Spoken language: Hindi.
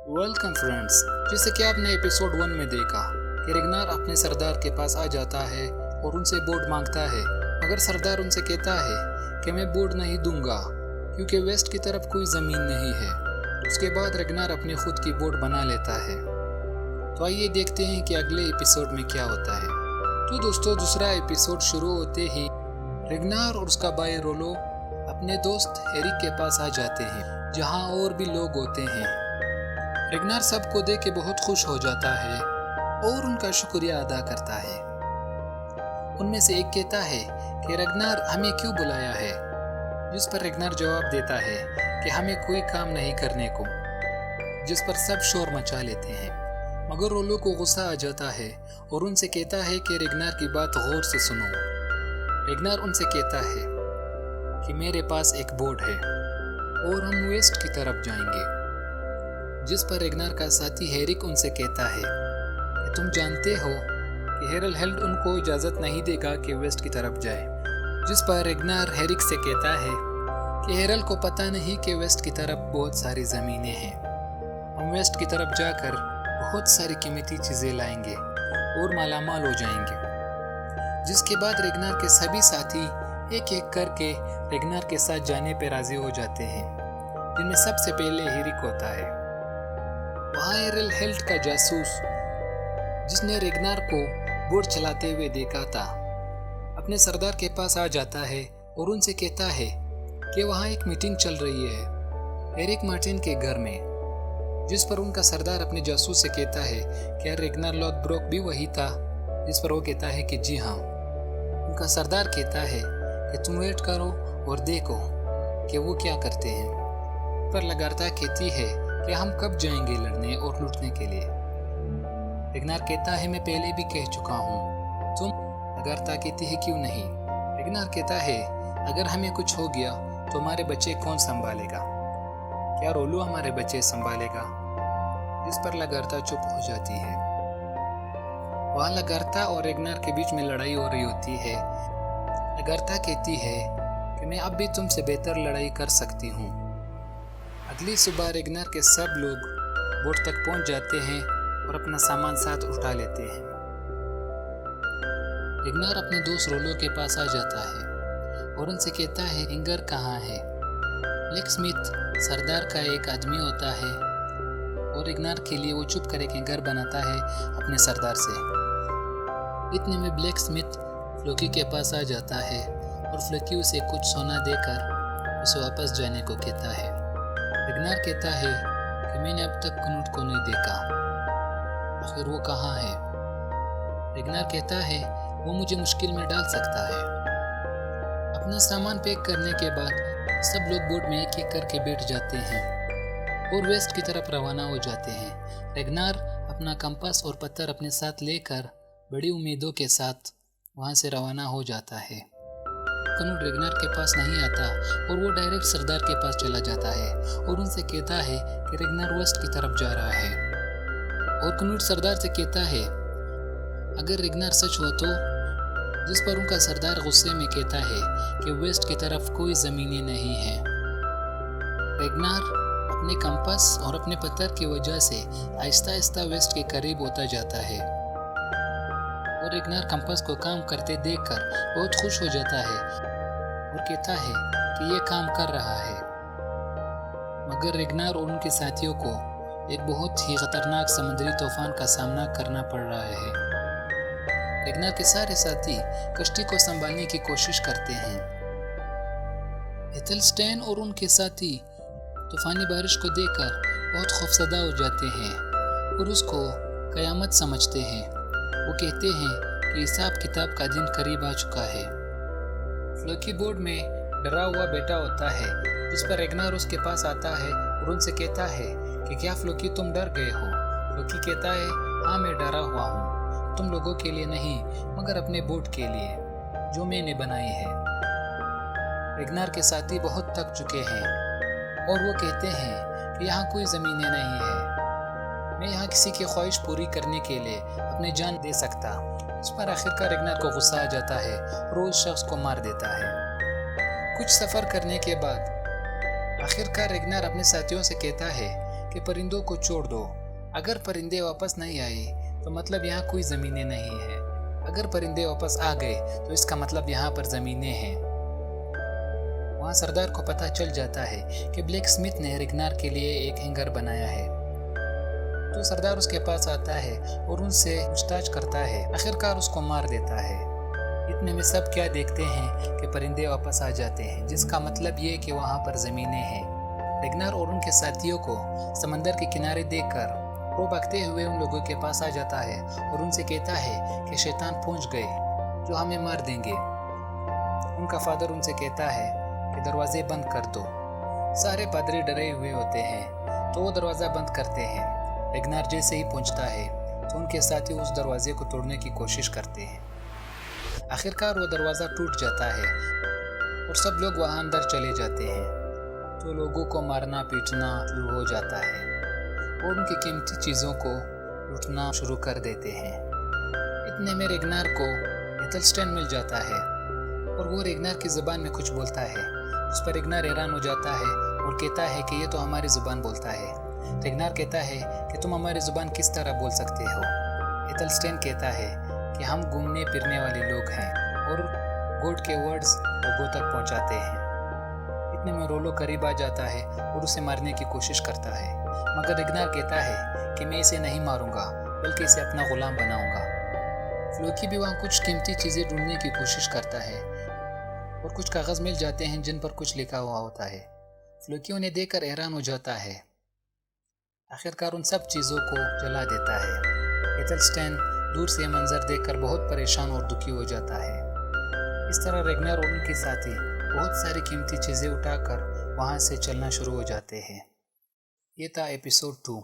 Welcome friends. जैसे कि आपने एपिसोड 1 में देखा कि रेगनार अपने सरदार के पास आ जाता है और उनसे बोर्ड मांगता है, मगर सरदार उनसे कहता है कि मैं बोर्ड नहीं दूंगा क्योंकि वेस्ट की तरफ कोई ज़मीन नहीं है। उसके बाद रेगनार अपनी खुद की बोर्ड बना लेता है। तो आइए देखते हैं कि अगले एपिसोड में क्या होता है। तो दोस्तों, दूसरा एपिसोड शुरू होते ही रेगनार और उसका भाई रोलो अपने दोस्त हेरिक के पास आ जाते हैं, जहां और भी लोग होते हैं। रेगनार सबको देख के बहुत खुश हो जाता है और उनका शुक्रिया अदा करता है। उनमें से एक कहता है कि रेगनार हमें क्यों बुलाया है, जिस पर रेगनार जवाब देता है कि हमें कोई काम नहीं करने को, जिस पर सब शोर मचा लेते हैं। मगर रोलो को गुस्सा आ जाता है और उनसे कहता है कि रेगनार की बात गौर से सुनो। रेगनार उनसे कहता है कि मेरे पास एक बोर्ड है और हम वेस्ट की तरफ जाएंगे, जिस पर रेगनार का साथी हेरिक उनसे कहता है कि तुम जानते हो कि हेरल उनको इजाज़त नहीं देगा कि वेस्ट की तरफ जाए। जिस पर रेगनार हेरिक से कहता है कि हेरल को पता नहीं कि वेस्ट की तरफ बहुत सारी ज़मीनें हैं। हम वेस्ट की तरफ जाकर बहुत सारी कीमती चीज़ें लाएंगे और मालामाल हो जाएंगे। जिसके बाद रेगनार के सभी साथी एक एक करके रेगनार के साथ जाने पर राज़ी हो जाते हैं, जिनमें सबसे पहले हेरिक होता है। वहाँ हेरल का जासूस, जिसने रेगनार को बोर्ड चलाते हुए देखा था, अपने सरदार के पास आ जाता है और उनसे कहता है कि वहाँ एक मीटिंग चल रही है एरिक मार्टिन के घर में। जिस पर उनका सरदार अपने जासूस से कहता है क्या रेगनार लॉथब्रोक भी वही था, जिस पर वो कहता है कि जी हाँ। उनका सरदार कहता है कि तुम वेट करो और देखो कि वो क्या करते हैं। पर लगातार कहती है कि हम कब जाएंगे लड़ने और लूटने के लिए। रेगनार कहता है मैं पहले भी कह चुका हूँ। तुम लगातार कहती है क्यों नहीं। रेगनार कहता है अगर हमें कुछ हो गया तो हमारे बच्चे कौन संभालेगा, क्या रोलो हमारे बच्चे संभालेगा। जिस पर लगातार चुप हो जाती है। वहाँ लगातार और रेगनार के बीच में लड़ाई हो रही होती है। लगातार कहती है कि मैं अब भी तुमसे बेहतर लड़ाई कर सकती हूँ। अगली सुबह रेगनार के सब लोग बोट तक पहुंच जाते हैं और अपना सामान साथ उठा लेते हैं। रेगनार अपने दोस्त रोलो के पास आ जाता है और उनसे कहता है इंगर कहाँ है। ब्लैक स्मिथ सरदार का एक आदमी होता है और रेगनार के लिए वो चुप करके घर बनाता है अपने सरदार से। इतने में ब्लैक स्मिथ फ्लोकी के पास आ जाता है और फ्लोकी उसे कुछ सोना देकर उसे वापस जाने को कहता है। रेगनार कहता है कि मैंने अब तक कनूट को नहीं देखा, आखिर वो कहाँ है। रेगनार कहता है वो मुझे मुश्किल में डाल सकता है। अपना सामान पैक करने के बाद सब लोग बोट में एक एक करके बैठ जाते हैं और वेस्ट की तरफ रवाना हो जाते हैं। रेगनार अपना कंपास और पत्थर अपने साथ लेकर बड़ी उम्मीदों के साथ वहाँ से रवाना हो जाता है। कनूट रेगनार के पास नहीं आता और वो डायरेक्ट सरदार के पास चला जाता है और उनसे कहता है कि रेगनार वेस्ट की तरफ जा रहा है। और कनूट सरदार से कहता है अगर रेगनार सच हो तो। जिस पर उनका सरदार गुस्से में कहता है कि वेस्ट की तरफ कोई ज़मीनें नहीं हैं। रेगनार अपने कंपास और अपने पत्थर की वजह से आहिस्ता आहिस्ता वेस्ट के करीब होता जाता है और रेगनार कंपास को काम करते देखकर बहुत खुश हो जाता है और कहता है कि ये काम कर रहा है। मगर रेगनार और उनके साथियों को एक बहुत ही खतरनाक समुद्री तूफान का सामना करना पड़ रहा है। रेगनार के सारे साथी कश्ती को संभालने की कोशिश करते हैं। एथेल्स्टेन और उनके साथी तूफानी बारिश को देखकर बहुत खौफजदा हो जाते हैं और उसको कयामत समझते हैं। वो कहते हैं कि हिसाब किताब का दिन करीब आ चुका है। फ्लोकी बोर्ड में डरा हुआ बैठा होता है, जिस पर रेगनार उसके पास आता है और उनसे कहता है कि क्या फ्लोकी तुम डर गए हो। फ्लोकी कहता है हाँ मैं डरा हुआ हूँ, तुम लोगों के लिए नहीं मगर अपने बोट के लिए जो मैंने बनाई है। रेगनार के साथी बहुत थक चुके हैं और वो कहते हैं कि यहाँ कोई ज़मीनें नहीं है, मैं यहाँ किसी की ख्वाहिश पूरी करने के लिए अपनी जान दे सकता। उस पर आखिरकार रेगनार को गुस्सा आ जाता है और उस शख्स को मार देता है। कुछ सफ़र करने के बाद आखिरकार रेगनार अपने साथियों से कहता है कि परिंदों को छोड़ दो। अगर परिंदे वापस नहीं आए तो मतलब यहाँ कोई ज़मीनें नहीं है। अगर परिंदे वापस आ गए तो इसका मतलब यहाँ पर ज़मीनें हैं। वहाँ सरदार को पता चल जाता है कि ब्लैक स्मिथ ने रेगनार के लिए एक हैंगर बनाया है। तो सरदार उसके पास आता है और उनसे पूछताछ करता है। आखिरकार उसको मार देता है। इतने में सब क्या देखते हैं कि परिंदे वापस आ जाते हैं, जिसका मतलब ये कि वहाँ पर ज़मीनें हैं। रेगनार और उनके साथियों को समंदर के किनारे देखकर वो भागते हुए उन लोगों के पास आ जाता है और उनसे कहता है कि शैतान पहुंच गए जो हमें मार देंगे। उनका फादर उनसे कहता है कि दरवाजे बंद कर दो। सारे पादरी डरे हुए होते हैं तो वो दरवाज़ा बंद करते हैं। रेगनार जैसे ही पहुंचता है तो उनके साथी उस दरवाजे को तोड़ने की कोशिश करते हैं। आखिरकार वो दरवाज़ा टूट जाता है और सब लोग वहाँ अंदर चले जाते हैं। तो लोगों को मारना पीटना शुरू हो जाता है और उनकी कीमती चीज़ों को लूटना शुरू कर देते हैं। इतने में रेगनार को एथलस्टेन मिल जाता है और वो रेगनार की ज़ुबान में कुछ बोलता है। उस पर रेगनार हैरान हो जाता है और कहता है कि ये तो हमारी ज़ुबान बोलता है। रेगनार कहता है कि तुम हमारी ज़ुबान किस तरह बोल सकते हो। एथलस्टेन कहता है कि हम घूमने फिरने वाले लोग हैं और गॉड के वर्ड्स लोगों तक पहुंचाते हैं। इतने में रोलो करीब आ जाता है और उसे मारने की कोशिश करता है, मगर रेगनार कहता है कि मैं इसे नहीं मारूंगा बल्कि इसे अपना गुलाम बनाऊंगा। फ्लोकी भी वहाँ कुछ कीमती चीज़ें ढूंढने की कोशिश करता है और कुछ कागज़ मिल जाते हैं जिन पर कुछ लिखा हुआ होता है। फ्लोकी उन्हें देखकर हैरान हो जाता है। आखिरकार उन सब चीज़ों को जला देता है। एथलस्टेन दूर से मंजर देखकर बहुत परेशान और दुखी हो जाता है। इस तरह रेगनार और उनके साथी बहुत सारी कीमती चीज़ें उठाकर वहाँ से चलना शुरू हो जाते हैं। ये था एपिसोड 2।